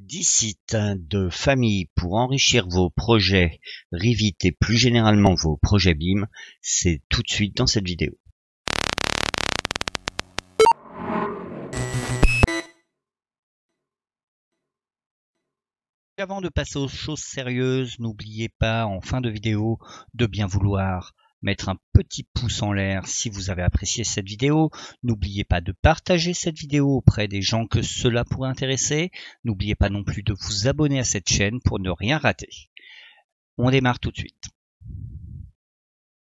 10 sites de famille pour enrichir vos projets Revit et plus généralement vos projets BIM, c'est tout de suite dans cette vidéo. Avant de passer aux choses sérieuses, n'oubliez pas en fin de vidéo de bien vouloir mettre un petit pouce en l'air si vous avez apprécié cette vidéo. N'oubliez pas de partager cette vidéo auprès des gens que cela pourrait intéresser. N'oubliez pas non plus de vous abonner à cette chaîne pour ne rien rater. On démarre tout de suite.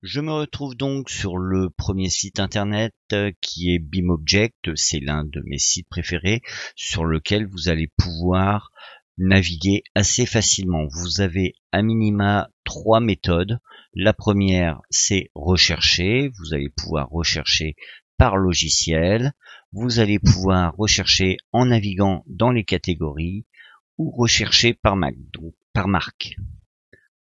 Je me retrouve donc sur le premier site internet qui est BIMobject. C'est l'un de mes sites préférés sur lequel vous allez pouvoir naviguer assez facilement. Vous avez à minima 3 méthodes. La première, c'est rechercher. Vous allez pouvoir rechercher par logiciel. Vous allez pouvoir rechercher en naviguant dans les catégories ou rechercher par marque.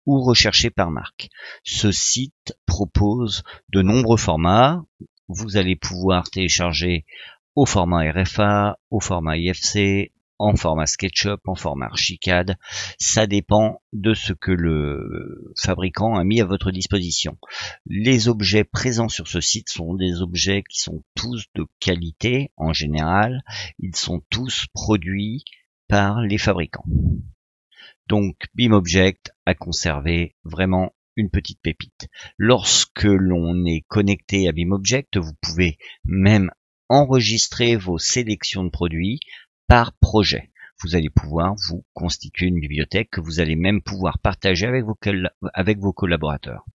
Ou rechercher par marque. Ce site propose de nombreux formats. Vous allez pouvoir télécharger au format RFA, au format IFC, en format SketchUp, en format Archicad. Ça dépend de ce que le fabricant a mis à votre disposition. Les objets présents sur ce site sont des objets qui sont tous de qualité en général. Ils sont tous produits par les fabricants. Donc BIMobject a conservé vraiment une petite pépite. Lorsque l'on est connecté à BIMobject, vous pouvez même enregistrer vos sélections de produits par projet. Vous allez pouvoir vous constituer une bibliothèque que vous allez même pouvoir partager avec vos collaborateurs.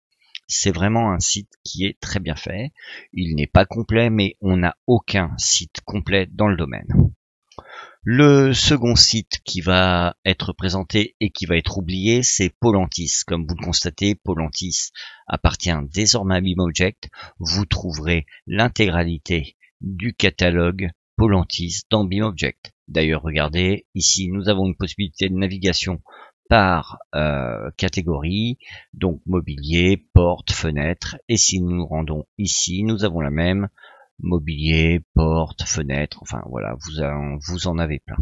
C'est vraiment un site qui est très bien fait. Il n'est pas complet, mais on n'a aucun site complet dans le domaine. Le second site qui va être présenté et qui va être oublié, c'est Polantis. Comme vous le constatez, Polantis appartient désormais à BIMobject. Vous trouverez l'intégralité du catalogue Polantis dans BIMobject. D'ailleurs, regardez, ici nous avons une possibilité de navigation par catégorie, donc mobilier, porte, fenêtre, et si nous nous rendons ici, nous avons la même, mobilier, porte, fenêtre, enfin voilà, vous en avez plein.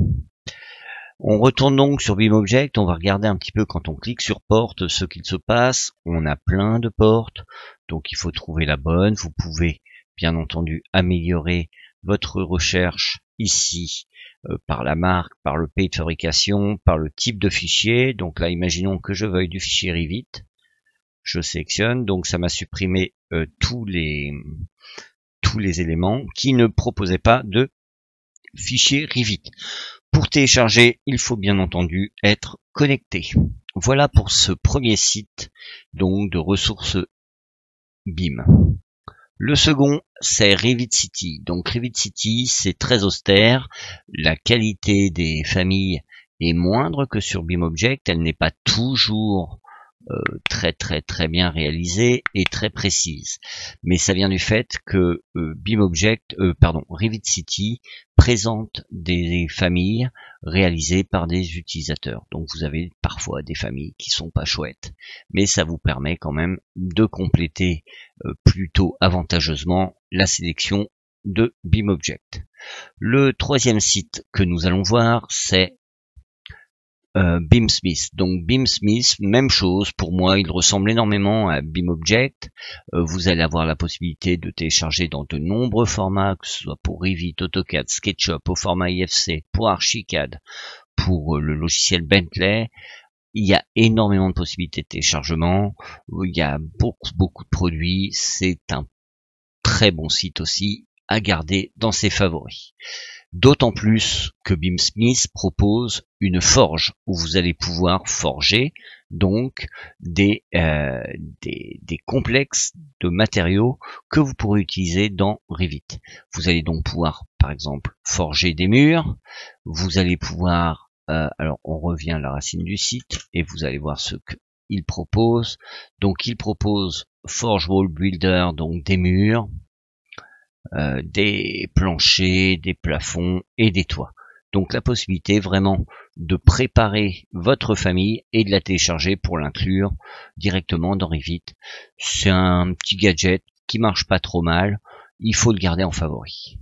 On retourne donc sur BIMobject, on va regarder un petit peu quand on clique sur porte ce qu'il se passe. On a plein de portes, donc il faut trouver la bonne. Vous pouvez bien entendu améliorer votre recherche ici par la marque, par le pays de fabrication, par le type de fichier. Donc là, imaginons que je veuille du fichier Revit. Je sélectionne, donc ça m'a supprimé tous les éléments qui ne proposaient pas de fichier Revit. Pour télécharger, il faut bien entendu être connecté. Voilà pour ce premier site donc de ressources BIM. Le second, c'est Revit City. Donc Revit City, c'est très austère. La qualité des familles est moindre que sur BIMobject. Elle n'est pas toujours très bien réalisée et très précise. Mais ça vient du fait que Revit City présente des familles réalisées par des utilisateurs. Donc vous avez parfois des familles qui sont pas chouettes, mais ça vous permet quand même de compléter plutôt avantageusement la sélection de BIMobject. Le troisième site que nous allons voir, c'est BIMsmith. Donc BIMsmith, même chose, pour moi il ressemble énormément à BIMobject. Vous allez avoir la possibilité de télécharger dans de nombreux formats, que ce soit pour Revit, AutoCAD, SketchUp, au format IFC, pour Archicad, pour le logiciel Bentley. Il y a énormément de possibilités de téléchargement, il y a beaucoup de produits, c'est un très bon site aussi à garder dans ses favoris. D'autant plus que BIMsmith propose une forge où vous allez pouvoir forger donc des complexes de matériaux que vous pourrez utiliser dans Revit. Vous allez donc pouvoir par exemple forger des murs, vous allez pouvoir alors on revient à la racine du site et vous allez voir ce qu'il propose. Donc il propose Forge Wall Builder, donc des murs, des planchers, des plafonds et des toits. Donc la possibilité vraiment de préparer votre famille et de la télécharger pour l'inclure directement dans Revit. C'est un petit gadget qui marche pas trop mal, il faut le garder en favori.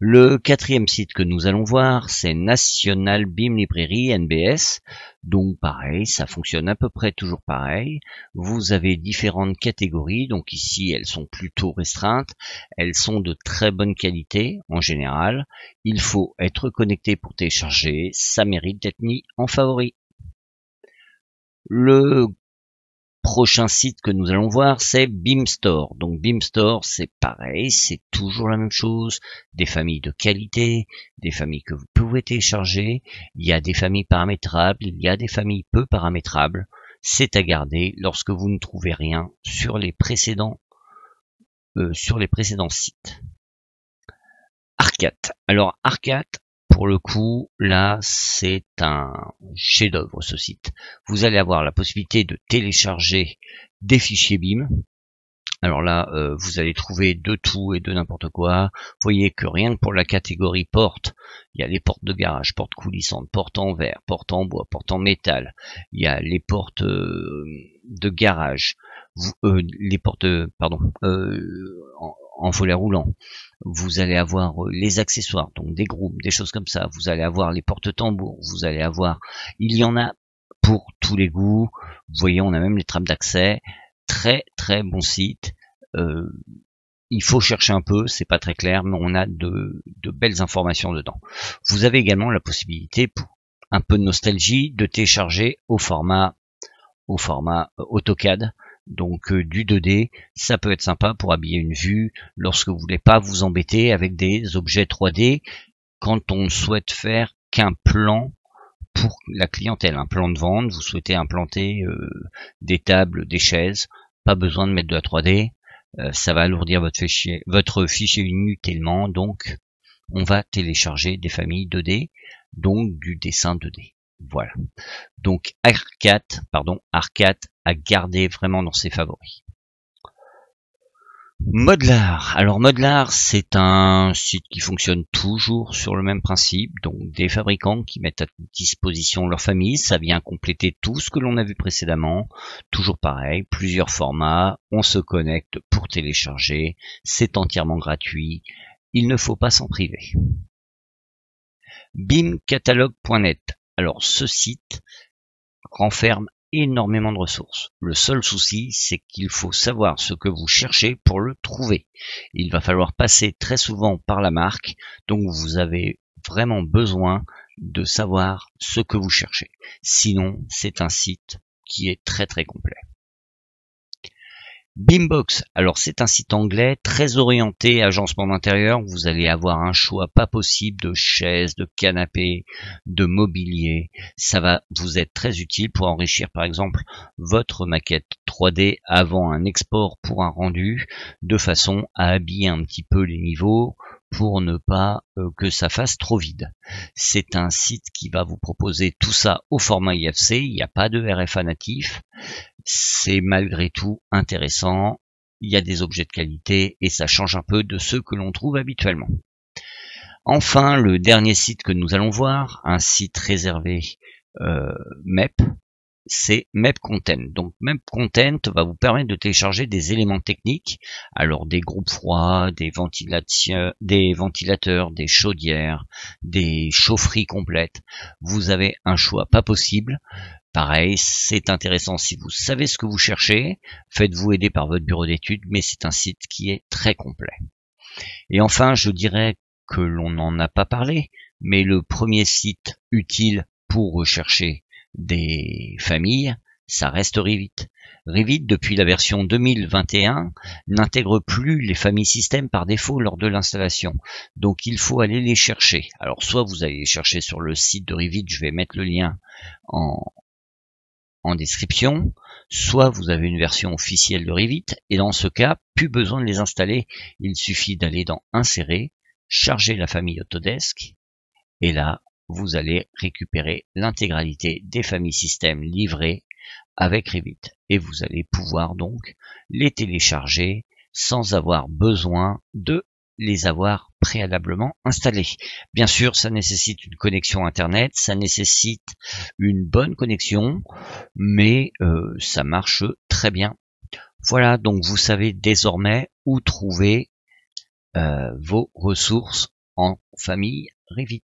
Le quatrième site que nous allons voir, c'est National Beam Library, NBS. Donc pareil, ça fonctionne à peu près toujours pareil. Vous avez différentes catégories, donc ici elles sont plutôt restreintes. Elles sont de très bonne qualité en général. Il faut être connecté pour télécharger, ça mérite d'être mis en favori. Le prochain site que nous allons voir, c'est Beamstore. Donc Beamstore, c'est pareil, c'est toujours la même chose. Des familles de qualité, des familles que vous pouvez télécharger. Il y a des familles paramétrables, il y a des familles peu paramétrables. C'est à garder lorsque vous ne trouvez rien sur les précédents sites. Arcat. Alors Arcat, pour le coup, là, c'est un chef-d'œuvre ce site. Vous allez avoir la possibilité de télécharger des fichiers BIM. Alors là, vous allez trouver de tout et de n'importe quoi. Vous voyez que rien que pour la catégorie porte, il y a les portes de garage, portes coulissantes, portes en verre, portes en bois, portes en métal. Il y a les portes de garage, les portes, en volet roulant. Vous allez avoir les accessoires, donc des groupes, des choses comme ça. Vous allez avoir les porte-tambours. Vous allez avoir, il y en a pour tous les goûts. Vous voyez, on a même les trappes d'accès. Très très bon site. Il faut chercher un peu, c'est pas très clair, mais on a de belles informations dedans. Vous avez également la possibilité, pour un peu de nostalgie, de télécharger au format AutoCAD. Donc du 2D, ça peut être sympa pour habiller une vue lorsque vous voulez pas vous embêter avec des objets 3D quand on ne souhaite faire qu'un plan pour la clientèle, un plan de vente. Vous souhaitez implanter des tables, des chaises, pas besoin de mettre de la 3D, ça va alourdir votre fichier inutilement. Donc on va télécharger des familles 2D, donc du dessin 2D. Voilà. Donc Arcat à garder vraiment dans ses favoris. Modelard. Alors Modelard, c'est un site qui fonctionne toujours sur le même principe, donc des fabricants qui mettent à disposition leur famille. Ça vient compléter tout ce que l'on a vu précédemment. Toujours pareil, plusieurs formats, on se connecte pour télécharger, c'est entièrement gratuit, il ne faut pas s'en priver. BIMCatalog.net. Alors ce site renferme énormément de ressources. Le seul souci, c'est qu'il faut savoir ce que vous cherchez pour le trouver. Il va falloir passer très souvent par la marque, donc vous avez vraiment besoin de savoir ce que vous cherchez. Sinon, c'est un site qui est très très complet. Beambox, alors c'est un site anglais très orienté agencement d'intérieur. Vous allez avoir un choix pas possible de chaises, de canapés, de mobilier. Ça va vous être très utile pour enrichir par exemple votre maquette 3D avant un export pour un rendu, de façon à habiller un petit peu les niveaux pour ne pas que ça fasse trop vide. C'est un site qui va vous proposer tout ça au format IFC, il n'y a pas de RFA natif. C'est malgré tout intéressant, il y a des objets de qualité et ça change un peu de ceux que l'on trouve habituellement. Enfin, le dernier site que nous allons voir, un site réservé MEP, c'est MEP Content. Donc MEP Content va vous permettre de télécharger des éléments techniques, alors des groupes froids, des ventilateurs, des chaudières, des chaufferies complètes. Vous avez un choix pas possible. Pareil, c'est intéressant si vous savez ce que vous cherchez, faites-vous aider par votre bureau d'études, mais c'est un site qui est très complet. Et enfin, je dirais que l'on n'en a pas parlé, mais le premier site utile pour rechercher des familles, ça reste Revit. Revit, depuis la version 2021, n'intègre plus les familles système par défaut lors de l'installation. Donc il faut aller les chercher. Alors soit vous allez les chercher sur le site de Revit, je vais mettre le lien en description, soit vous avez une version officielle de Revit, et dans ce cas, plus besoin de les installer. Il suffit d'aller dans Insérer, charger la famille Autodesk, et là, vous allez récupérer l'intégralité des familles système livrées avec Revit. Et vous allez pouvoir donc les télécharger sans avoir besoin de les avoir préalablement installés. Bien sûr, ça nécessite une connexion Internet, ça nécessite une bonne connexion, mais ça marche très bien. Voilà, donc vous savez désormais où trouver vos ressources en famille Revit.